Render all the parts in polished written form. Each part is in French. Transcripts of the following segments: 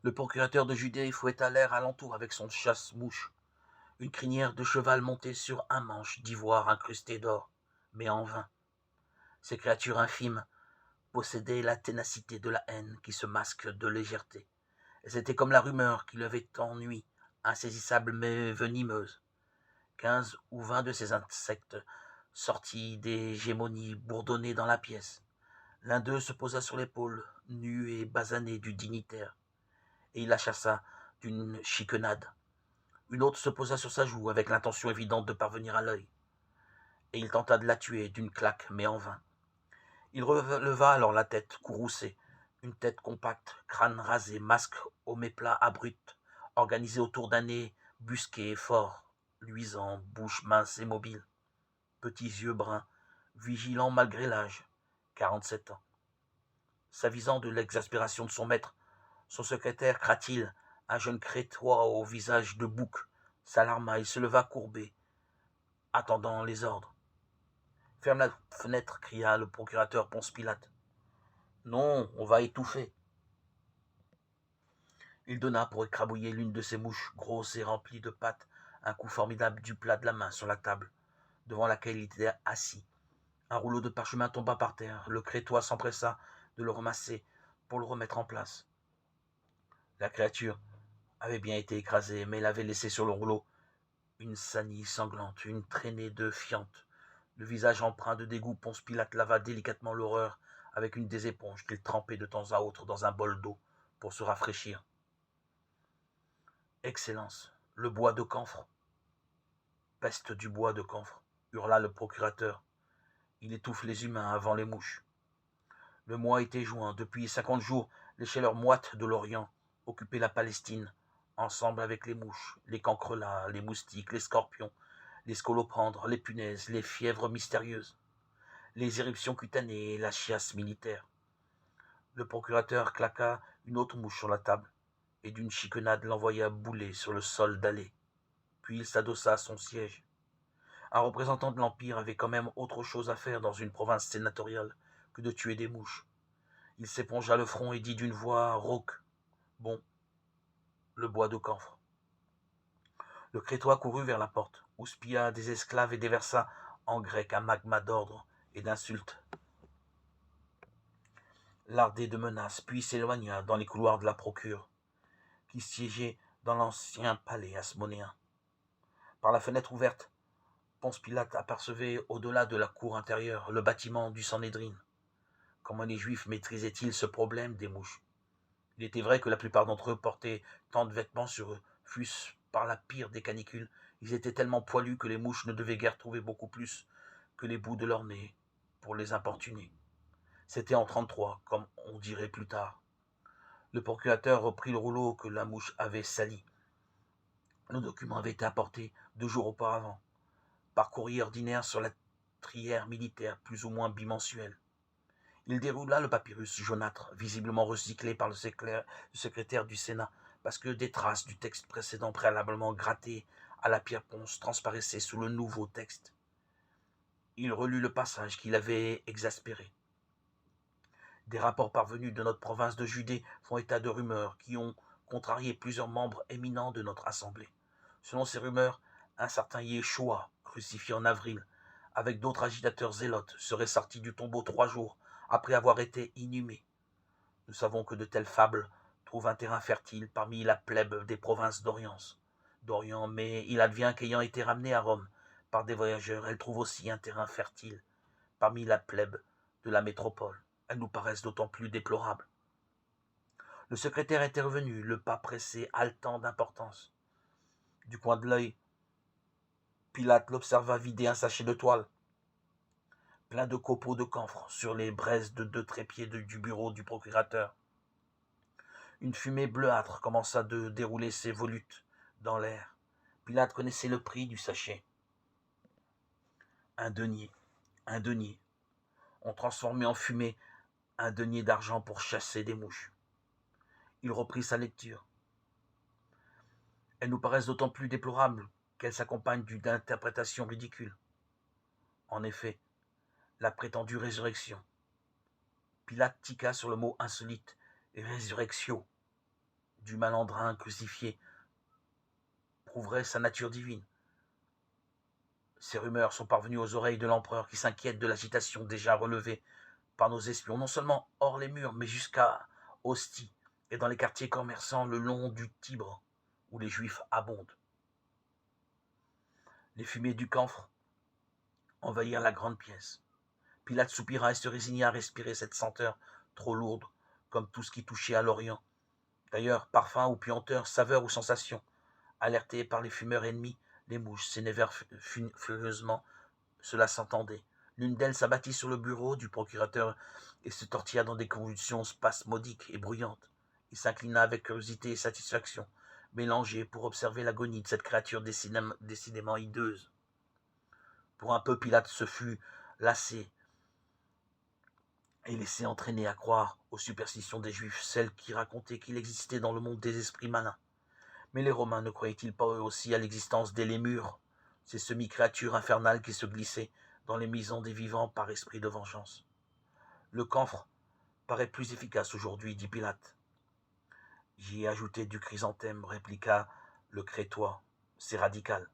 Le procurateur de Judée fouetta l'air alentour avec son chasse-mouche, une crinière de cheval montée sur un manche d'ivoire incrusté d'or, mais en vain. Ces créatures infimes possédaient la ténacité de la haine qui se masque de légèreté. Elles étaient comme la rumeur qui lui avait ennui, insaisissable mais venimeuse. 15 ou 20 de ces insectes sortis des gémonies bourdonnaient dans la pièce. L'un d'eux se posa sur l'épaule, nu et basané du dignitaire, et il la chassa d'une chiquenade. Une autre se posa sur sa joue avec l'intention évidente de parvenir à l'œil, et il tenta de la tuer d'une claque, mais en vain. Il releva alors la tête courroucée, une tête compacte, crâne rasé, masque au méplat abrupt, organisé autour d'un nez busqué et fort, luisant, bouche mince et mobile, petits yeux bruns, vigilants malgré l'âge, 47 ans. S'avisant de l'exaspération de son maître, son secrétaire Kratil, un jeune crétois au visage de bouc, s'alarma et se leva courbé, attendant les ordres. Ferme la fenêtre, cria le procurateur Ponce Pilate. Non, on va étouffer. Il donna pour écrabouiller l'une de ces mouches, grosses et remplies de pattes, un coup formidable du plat de la main sur la table, devant laquelle il était assis. Un rouleau de parchemin tomba par terre. Le crétois s'empressa de le ramasser pour le remettre en place. La créature avait bien été écrasée, mais elle avait laissé sur le rouleau une sanie sanglante, une traînée de fiente. Le visage empreint de dégoût, Ponce Pilate lava délicatement l'horreur avec une des éponges qu'il trempait de temps à autre dans un bol d'eau pour se rafraîchir. Excellence, le bois de camphre. Peste du bois de camphre, hurla le procurateur. Il étouffe les humains avant les mouches. Le mois était juin. Depuis 50 jours, les chaleurs moites de l'Orient occupaient la Palestine, ensemble avec les mouches, les cancrelats, les moustiques, les scorpions, les scolopendres, les punaises, les fièvres mystérieuses, les éruptions cutanées et la chiasse militaire. Le procurateur claqua une autre mouche sur la table et d'une chiquenade l'envoya bouler sur le sol dallé. Puis il s'adossa à son siège. Un représentant de l'Empire avait quand même autre chose à faire dans une province sénatoriale que de tuer des mouches. Il s'épongea le front et dit d'une voix rauque: Bon, le bois de camphre. Le crétois courut vers la porte, houspilla des esclaves et déversa en grec un magma d'ordre et d'insultes, lardé de menaces, puis s'éloigna dans les couloirs de la procure, qui siégeait dans l'ancien palais asmonéen. Par la fenêtre ouverte, Ponce Pilate apercevait au-delà de la cour intérieure le bâtiment du Sanhédrin. Comment les Juifs maîtrisaient-ils ce problème des mouches? Il était vrai que la plupart d'entre eux portaient tant de vêtements sur eux, fût-ce par la pire des canicules. Ils étaient tellement poilus que les mouches ne devaient guère trouver beaucoup plus que les bouts de leur nez pour les importuner. C'était en 33, comme on dirait plus tard. Le procurateur reprit le rouleau que la mouche avait sali. Le document avait été apporté 2 jours auparavant, par courrier ordinaire sur la trière militaire plus ou moins bimensuelle. Il déroula le papyrus jaunâtre, visiblement recyclé par le secrétaire du Sénat, parce que des traces du texte précédent préalablement gratté à la pierre ponce transparaissaient sous le nouveau texte. Il relut le passage qui l'avait exaspéré. Des rapports parvenus de notre province de Judée font état de rumeurs qui ont contrarié plusieurs membres éminents de notre assemblée. Selon ces rumeurs, un certain Yeshua, crucifié en avril, avec d'autres agitateurs zélotes, serait sorti du tombeau 3 jours après avoir été inhumé. Nous savons que de telles fables trouvent un terrain fertile parmi la plèbe des provinces d'Orient, mais il advient qu'ayant été ramenée à Rome par des voyageurs, elle trouve aussi un terrain fertile parmi la plèbe de la métropole. Elles nous paraissent d'autant plus déplorables. Le secrétaire était revenu, le pas pressé, haletant d'importance. Du coin de l'œil, Pilate l'observa vider un sachet de toile, plein de copeaux de camphre, sur les braises de 2 trépieds du bureau du procurateur. Une fumée bleuâtre commença de dérouler ses volutes dans l'air. Pilate connaissait le prix du sachet. Un denier, un denier. On transformait en fumée un denier d'argent pour chasser des mouches. Il reprit sa lecture. Elles nous paraissent d'autant plus déplorables qu'elles s'accompagnent d'une interprétation ridicule. En effet, la prétendue résurrection. Pilate tiqua sur le mot insolite, résurrectio, du malandrin crucifié prouverait sa nature divine. Ces rumeurs sont parvenues aux oreilles de l'empereur qui s'inquiète de l'agitation déjà relevée par nos espions, non seulement hors les murs, mais jusqu'à Ostie et dans les quartiers commerçants le long du Tibre, où les Juifs abondent. Les fumées du camphre envahirent la grande pièce. Pilate soupira et se résigna à respirer cette senteur trop lourde, comme tout ce qui touchait à l'Orient. D'ailleurs, parfum ou puanteur, saveur ou sensation, alertés par les fumeurs ennemis, les mouches s'énervèrent furieusement. Cela s'entendait. L'une d'elles s'abattit sur le bureau du procurateur et se tortilla dans des convulsions spasmodiques et bruyantes. Il s'inclina avec curiosité et satisfaction, mélangées pour observer l'agonie de cette créature décidément hideuse. Pour un peu, Pilate se fut lassé et laissé entraîner à croire aux superstitions des Juifs, celles qui racontaient qu'il existait dans le monde des esprits malins. Mais les Romains ne croyaient-ils pas eux aussi à l'existence des lémures, ces semi-créatures infernales qui se glissaient dans les maisons des vivants par esprit de vengeance? Le camphre paraît plus efficace aujourd'hui, dit Pilate. J'y ai ajouté du chrysanthème, répliqua le Crétois. C'est radical.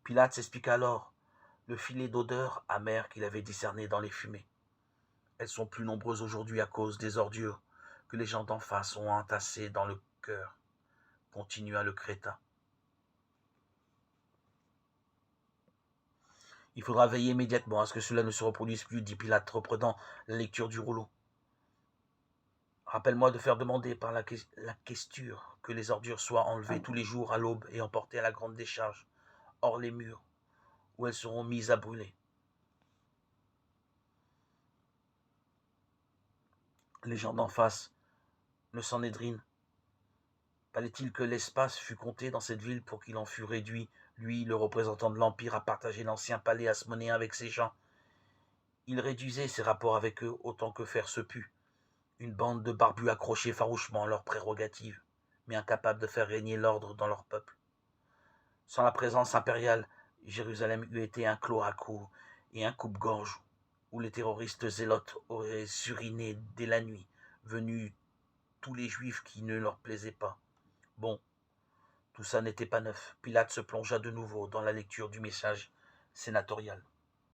Pilate s'expliqua alors le filet d'odeur amère qu'il avait discerné dans les fumées. Elles sont plus nombreuses aujourd'hui à cause des ordures que les gens d'en face ont entassées dans le cœur, continua le Crétin. Il faudra veiller immédiatement à ce que cela ne se reproduise plus, dit Pilate, reprenant la lecture du rouleau. Rappelle-moi de faire demander par la questure que les ordures soient enlevées tous les jours à l'aube et emportées à la grande décharge, hors les murs, où elles seront mises à brûler. Les gens d'en face, le Sanhédrin, fallait-il que l'espace fût compté dans cette ville pour qu'il en fût réduit, lui, le représentant de l'Empire, à partager l'ancien palais hasmonéen avec ses gens? Il réduisait ses rapports avec eux autant que faire se put. Une bande de barbus accrochés farouchement à leurs prérogatives, mais incapables de faire régner l'ordre dans leur peuple. Sans la présence impériale, Jérusalem eût été un cloaque et un coupe-gorge, où les terroristes zélotes auraient suriné dès la nuit, venus tous les juifs qui ne leur plaisaient pas. Bon, tout ça n'était pas neuf. Pilate se plongea de nouveau dans la lecture du message sénatorial.